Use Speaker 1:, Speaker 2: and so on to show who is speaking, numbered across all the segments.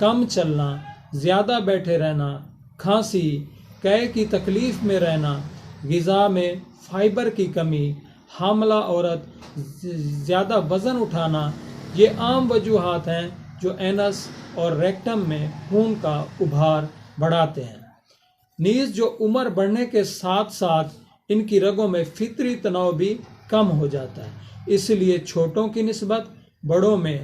Speaker 1: کم چلنا، زیادہ بیٹھے رہنا، کھانسی، قے کی تکلیف میں رہنا، غذا میں فائبر کی کمی، حاملہ عورت، زیادہ وزن اٹھانا، یہ عام وجوہات ہیں جو اینس اور ریکٹم میں خون کا ابھار بڑھاتے ہیں۔ نیز جو عمر بڑھنے کے ساتھ ساتھ ان کی رگوں میں فطری تناؤ بھی کم ہو جاتا ہے، اس لیے چھوٹوں کی نسبت بڑوں میں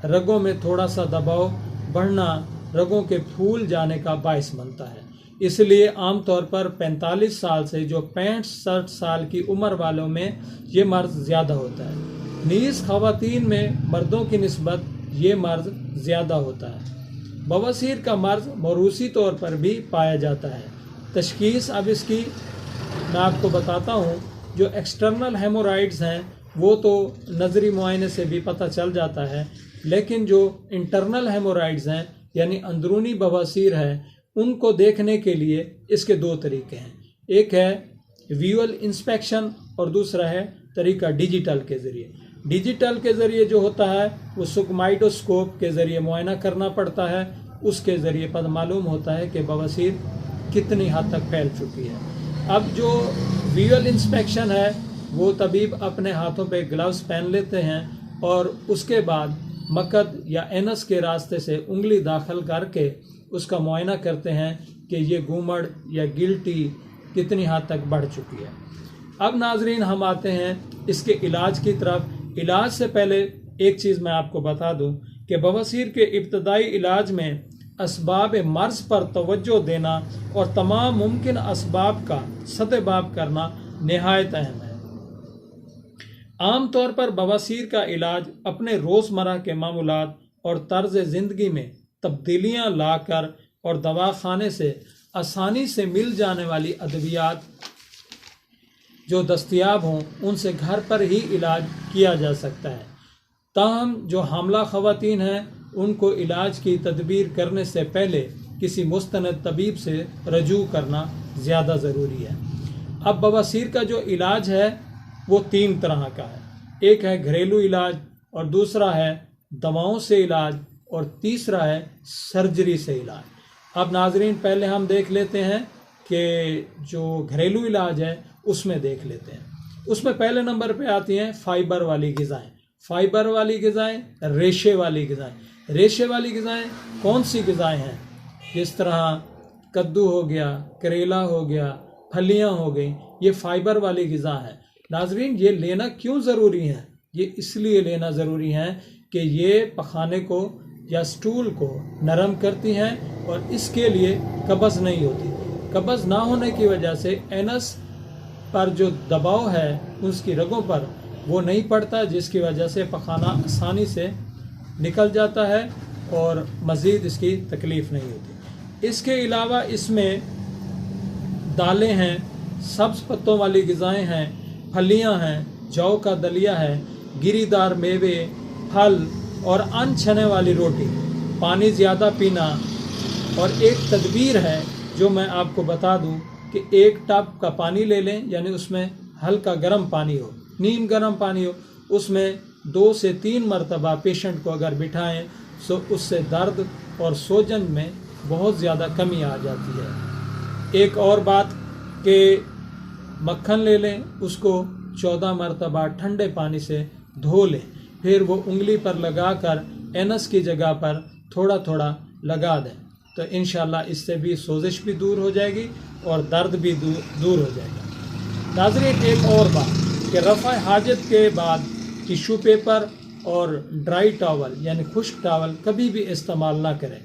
Speaker 1: رگوں میں تھوڑا سا دباؤ بڑھنا رگوں کے پھول جانے کا باعث بنتا ہے۔ اس لیے عام طور پر 45 سال سے جو 65-60 سال کی عمر والوں میں یہ مرض زیادہ ہوتا ہے۔ نیز خواتین میں مردوں کی نسبت یہ مرض زیادہ ہوتا ہے۔ بواسیر کا مرض موروثی طور پر بھی پایا جاتا ہے۔ تشخیص اب اس کی میں آپ کو بتاتا ہوں۔ جو ایکسٹرنل ہیمورائڈز ہیں وہ تو نظری معائنے سے بھی پتہ چل جاتا ہے، لیکن جو انٹرنل ہیمورائڈز ہیں یعنی اندرونی بواسیر ہے، ان کو دیکھنے کے لیے اس کے دو طریقے ہیں۔ ایک ہے ویول انسپیکشن اور دوسرا ہے طریقہ ڈیجیٹل کے ذریعے۔ ڈیجیٹل کے ذریعے جو ہوتا ہے وہ سگمائٹوسکوپ کے ذریعے معائنہ کرنا پڑتا ہے، اس کے ذریعے پتہ معلوم ہوتا ہے کہ بواسیر کتنی حد تک پھیل چکی ہے۔ اب جو ویول انسپیکشن ہے وہ طبیب اپنے ہاتھوں پہ گلوز پہن لیتے ہیں اور اس کے بعد مقد یا اینس کے راستے سے انگلی داخل کر کے اس کا معائنہ کرتے ہیں کہ یہ گومڑ یا گلٹی کتنی حد تک بڑھ چکی ہے۔ اب ناظرین ہم آتے ہیں اس کے علاج کی طرف۔ علاج سے پہلے ایک چیز میں آپ کو بتا دوں کہ بواسیر کے ابتدائی علاج میں اسباب مرض پر توجہ دینا اور تمام ممکن اسباب کا سدباب کرنا نہایت اہم ہے۔ عام طور پر بواسیر کا علاج اپنے روزمرہ کے معمولات اور طرز زندگی میں تبدیلیاں لا کر اور دواخانے سے آسانی سے مل جانے والی ادویات جو دستیاب ہوں ان سے گھر پر ہی علاج کیا جا سکتا ہے۔ تاہم جو حاملہ خواتین ہیں ان کو علاج کی تدبیر کرنے سے پہلے کسی مستند طبیب سے رجوع کرنا زیادہ ضروری ہے۔ اب بواسیر کا جو علاج ہے وہ 3 طرح کا ہے۔ ایک ہے گھریلو علاج اور دوسرا ہے دواؤں سے علاج اور تیسرا ہے سرجری سے علاج۔ اب ناظرین پہلے ہم دیکھ لیتے ہیں کہ جو گھریلو علاج ہے اس میں دیکھ لیتے ہیں۔ اس میں پہلے نمبر پہ آتی ہیں فائبر والی غذائیں۔ فائبر والی غذائیں، ریشے والی غذائیں۔ ریشے والی غذائیں کون سی غذائیں ہیں؟ جس طرح کدو ہو گیا، کریلا ہو گیا، پھلیاں ہو گئیں، یہ فائبر والی غذا ہے۔ ناظرین یہ لینا کیوں ضروری ہے؟ یہ اس لیے لینا ضروری ہے کہ یہ پخانے کو یا سٹول کو نرم کرتی ہیں اور اس کے لیے قبض نہیں ہوتی۔ قبض نہ ہونے کی وجہ سے اینس پر جو دباؤ ہے اس کی رگوں پر وہ نہیں پڑتا، جس کی وجہ سے پخانہ آسانی سے نکل جاتا ہے اور مزید اس کی تکلیف نہیں ہوتی۔ اس کے علاوہ اس میں دالیں ہیں، سبز پتوں والی غذائیں ہیں، پھلیاں ہیں، جو کا دلیا ہے، گری دار میوے، پھل اور ان چھنے والی روٹی، پانی زیادہ پینا۔ اور ایک تدبیر ہے جو میں آپ کو بتا دوں کہ 1 ٹب کا پانی لے لیں، یعنی اس میں ہلکا گرم پانی ہو، نیم گرم پانی ہو، اس میں 2 سے 3 مرتبہ پیشنٹ کو اگر بٹھائیں تو اس سے درد اور سوجن میں بہت زیادہ کمی آ جاتی ہے۔ ایک اور بات کہ مکھن لے لیں، اس کو 14 مرتبہ ٹھنڈے پانی سے دھو لیں، پھر وہ انگلی پر لگا کر اینس کی جگہ پر تھوڑا تھوڑا لگا دیں، تو انشاءاللہ اس سے بھی سوزش بھی دور ہو جائے گی اور درد بھی دور ہو جائے گا۔ ناظرین ایک اور بات کہ رفع حاجت کے بعد ٹیشو پیپر اور ڈرائی ٹاول یعنی خشک ٹاول کبھی بھی استعمال نہ کریں۔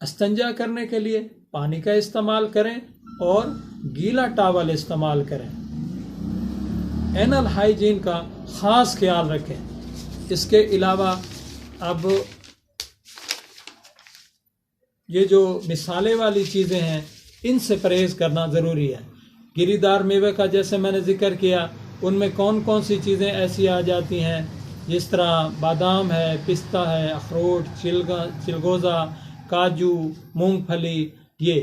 Speaker 1: استنجا کرنے کے لیے پانی کا استعمال کریں اور گیلا ٹاول استعمال کریں۔ اینل ہائیجین کا خاص خیال رکھیں۔ اس کے علاوہ اب یہ جو مثالے والی چیزیں ہیں ان سے پرہیز کرنا ضروری ہے۔ گری دار میوے کا جیسے میں نے ذکر کیا، ان میں کون کون سی چیزیں ایسی آ جاتی ہیں جس طرح بادام ہے، پستہ ہے، اخروٹ، چلگوزہ، کاجو، مونگ پھلی، یہ۔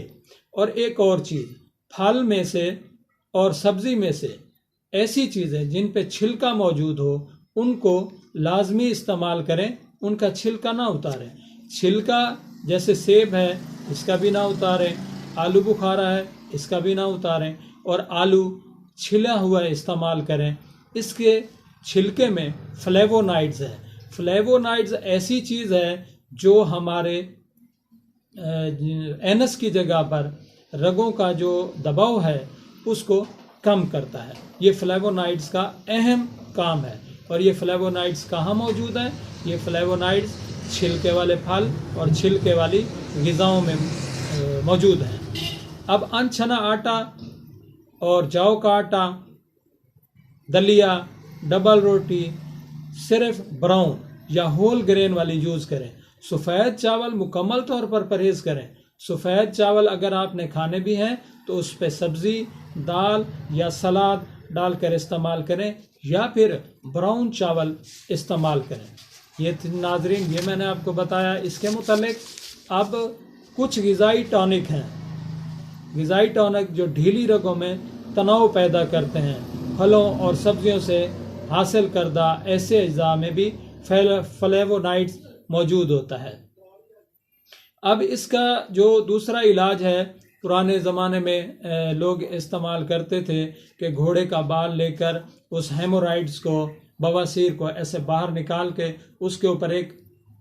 Speaker 1: اور ایک اور چیز، پھل میں سے اور سبزی میں سے ایسی چیزیں جن پہ چھلکا موجود ہو ان کو لازمی استعمال کریں، ان کا چھلکا نہ اتاریں۔ چھلکا جیسے سیب ہے اس کا بھی نہ اتاریں، آلو بخارا ہے اس کا بھی نہ اتاریں، اور آلو چھلا ہوا استعمال کریں۔ اس کے چھلکے میں فلیوونائڈز ہے۔ فلیوونائڈز ایسی چیز ہے جو ہمارے اینس کی جگہ پر رگوں کا جو دباؤ ہے اس کو کم کرتا ہے۔ یہ فلیوونائڈز کا اہم کام ہے۔ اور یہ فلیوونائڈز کہاں موجود ہیں؟ یہ فلیوونائڈز چھلکے والے پھل اور چھلکے والی غذاؤں میں موجود ہیں۔ اب ان چھنا آٹا اور جو کا آٹا، دلیا، ڈبل روٹی صرف براؤن یا ہول گرین والی یوز کریں۔ سفید چاول مکمل طور پر پرہیز کریں۔ سفید چاول اگر آپ نے کھانے بھی ہیں تو اس پہ سبزی، دال یا سلاد ڈال کر استعمال کریں، یا پھر براؤن چاول استعمال کریں۔ یہ ناظرین یہ میں نے آپ کو بتایا۔ اس کے متعلق اب کچھ غذائی ٹانک ہیں، غذائی ٹانک جو ڈھیلی رگوں میں تناؤ پیدا کرتے ہیں۔ پھلوں اور سبزیوں سے حاصل کردہ ایسے اجزاء میں بھی فلیوونائڈز موجود ہوتا ہے۔ اب اس کا جو دوسرا علاج ہے، پرانے زمانے میں لوگ استعمال کرتے تھے کہ گھوڑے کا بال لے کر اس ہیمورائڈز کو، بواسیر کو ایسے باہر نکال کے اس کے اوپر ایک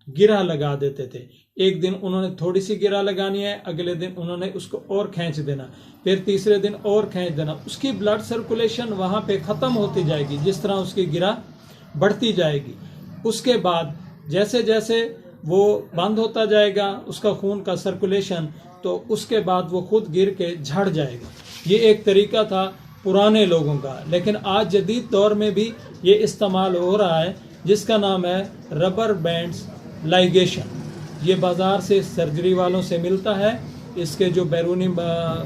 Speaker 1: گرہ لگا دیتے تھے۔ ایک دن انہوں نے تھوڑی سی گرہ لگانی ہے، اگلے دن انہوں نے اس کو اور کھینچ دینا، پھر تیسرے دن اور کھینچ دینا۔ اس کی بلڈ سرکولیشن وہاں پہ ختم ہوتی جائے گی جس طرح اس کی گرہ بڑھتی جائے گی۔ اس کے بعد جیسے جیسے وہ بند ہوتا جائے گا اس کا خون کا سرکولیشن، تو اس کے بعد وہ خود گر کے جھڑ جائے گا۔ یہ ایک طریقہ تھا پرانے لوگوں کا، لیکن آج جدید دور میں بھی یہ استعمال ہو رہا ہے، جس کا نام ہے ربر بینڈز لائگیشن۔ یہ بازار سے سرجری والوں سے ملتا ہے۔ اس کے جو بیرونی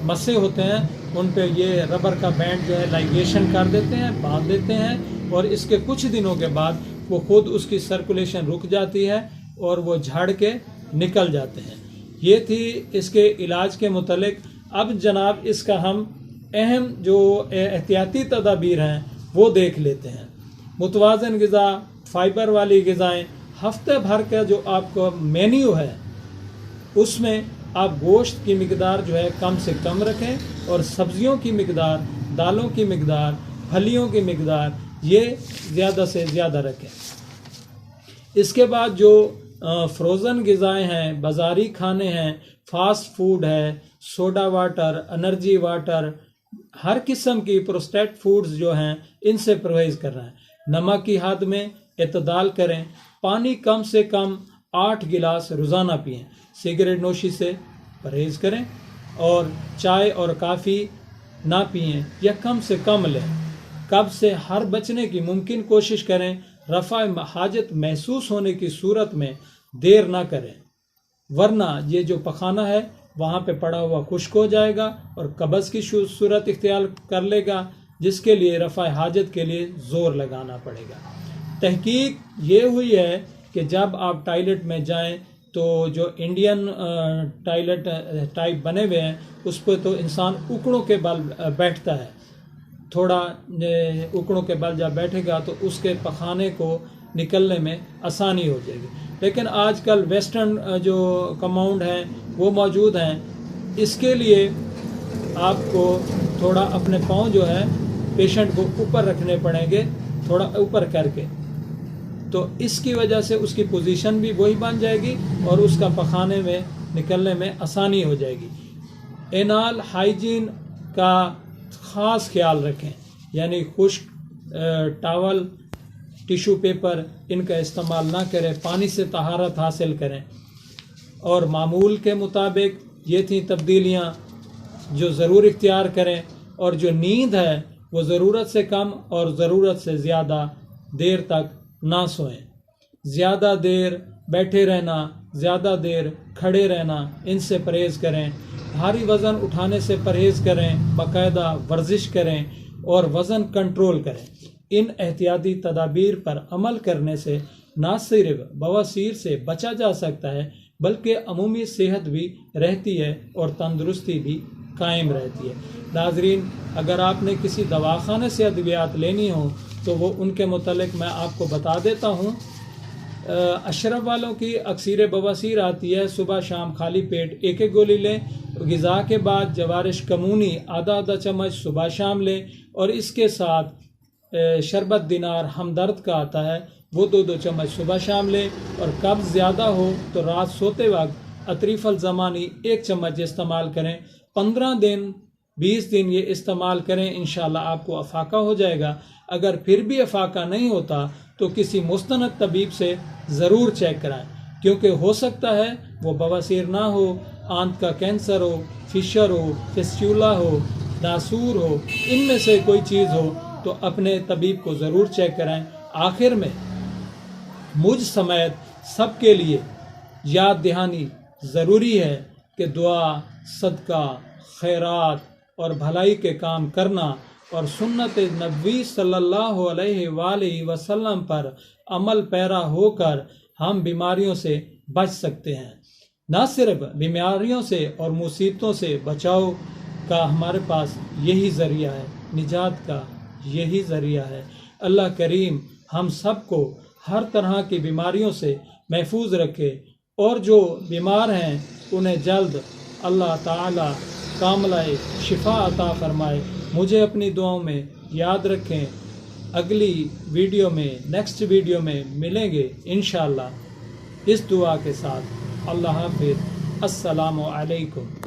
Speaker 1: مسے ہوتے ہیں ان پہ یہ ربر کا بینڈ جو ہے لائگیشن کر دیتے ہیں، باندھ دیتے ہیں، اور اس کے کچھ دنوں کے بعد وہ خود اس کی سرکولیشن رک جاتی ہے اور وہ جھڑ کے نکل جاتے ہیں۔ یہ تھی اس کے علاج کے متعلق۔ اب جناب اس کا ہم اہم جو احتیاطی تدابیر ہیں وہ دیکھ لیتے ہیں۔ متوازن غذا، فائبر والی غذائیں، ہفتے بھر کا جو آپ کا مینیو ہے اس میں آپ گوشت کی مقدار جو ہے کم سے کم رکھیں، اور سبزیوں کی مقدار، دالوں کی مقدار، پھلیوں کی مقدار یہ زیادہ سے زیادہ رکھیں۔ اس کے بعد جو فروزن غذائیں ہیں، بازاری کھانے ہیں، فاسٹ فوڈ ہے، سوڈا واٹر، انرجی واٹر، ہر قسم کی پروسیسڈ فوڈز جو ہیں ان سے پرہیز کرنا ہے۔ نمک کی حد میں اعتدال کریں۔ پانی کم سے کم 8 گلاس روزانہ پئیں۔ سگریٹ نوشی سے پرہیز کریں، اور چائے اور کافی نہ پئیں یا کم سے کم لیں۔ قبض سے ہر بچنے کی ممکن کوشش کریں۔ رفع حاجت محسوس ہونے کی صورت میں دیر نہ کریں، ورنہ یہ جو پخانہ ہے وہاں پہ پڑا ہوا خشک ہو جائے گا اور قبض کی صورت اختیار کر لے گا، جس کے لیے رفع حاجت کے لیے زور لگانا پڑے گا۔ تحقیق یہ ہوئی ہے کہ جب آپ ٹائلٹ میں جائیں تو جو انڈین ٹائلٹ ٹائپ بنے ہوئے ہیں اس پہ تو انسان اکڑوں کے بل بیٹھتا ہے۔ تھوڑا اکڑوں کے بل جب بیٹھے گا تو اس کے پخانے کو نکلنے میں آسانی ہو جائے گی۔ لیکن آج کل ویسٹرن جو کماؤنڈ ہیں وہ موجود ہیں، اس کے لیے آپ کو تھوڑا اپنے پاؤں جو ہے پیشنٹ کو اوپر رکھنے پڑیں گے، تھوڑا اوپر کر کے، تو اس کی وجہ سے اس کی پوزیشن بھی وہی بن جائے گی اور اس کا پخانے میں نکلنے میں آسانی ہو جائے گی۔ اینال ہائیجین کا خاص خیال رکھیں، یعنی خشک ٹاول، ٹیشو پیپر ان کا استعمال نہ کریں۔ پانی سے طہارت حاصل کریں، اور معمول کے مطابق یہ تھیں تبدیلیاں جو ضرور اختیار کریں۔ اور جو نیند ہے وہ ضرورت سے کم اور ضرورت سے زیادہ دیر تک نہ سوئیں۔ زیادہ دیر بیٹھے رہنا، زیادہ دیر کھڑے رہنا، ان سے پرہیز کریں۔ بھاری وزن اٹھانے سے پرہیز کریں، باقاعدہ ورزش کریں اور وزن کنٹرول کریں۔ ان احتیاطی تدابیر پر عمل کرنے سے نہ صرف بواسیر سے بچا جا سکتا ہے بلکہ عمومی صحت بھی رہتی ہے اور تندرستی بھی قائم رہتی ہے۔ ناظرین، اگر آپ نے کسی دواخانے سے ادویات لینی ہوں تو وہ ان کے متعلق میں آپ کو بتا دیتا ہوں، اشرف والوں کی اکثیر بواسیر آتی ہے، صبح شام خالی پیٹ ایک ایک گولی لیں، غذا کے بعد جوارش کمونی آدھا آدھا چمچ صبح شام لیں، اور اس کے ساتھ شربت دینار ہمدرد کا آتا ہے وہ 2 چمچ صبح شام لیں، اور قبض زیادہ ہو تو رات سوتے وقت اطریف الزمانی 1 چمچ استعمال کریں، 15 دن 20 دن یہ استعمال کریں، انشاءاللہ آپ کو افاقہ ہو جائے گا۔ اگر پھر بھی افاقہ نہیں ہوتا تو کسی مستند طبیب سے ضرور چیک کرائیں، کیونکہ ہو سکتا ہے وہ بواسیر نہ ہو، آنت کا کینسر ہو، فشر ہو، فسٹولا ہو، ناسور ہو، ان میں سے کوئی چیز ہو تو اپنے طبیب کو ضرور چیک کرائیں۔ آخر میں مجھ سمیت سب کے لیے یاد دہانی ضروری ہے کہ دعا، صدقہ، خیرات اور بھلائی کے کام کرنا اور سنت نبوی صلی اللہ علیہ وآلہ وسلم پر عمل پیرا ہو کر ہم بیماریوں سے بچ سکتے ہیں۔ نہ صرف بیماریوں سے اور مصیبتوں سے بچاؤ کا ہمارے پاس یہی ذریعہ ہے، نجات کا یہی ذریعہ ہے۔ اللہ کریم ہم سب کو ہر طرح کی بیماریوں سے محفوظ رکھے، اور جو بیمار ہیں انہیں جلد اللہ تعالی کاملہ شفا عطا فرمائے۔ مجھے اپنی دعاؤں میں یاد رکھیں۔ اگلی ویڈیو میں، نیکسٹ ویڈیو میں ملیں گے انشاءاللہ اس دعا کے ساتھ۔ اللہ حافظ، السلام علیکم۔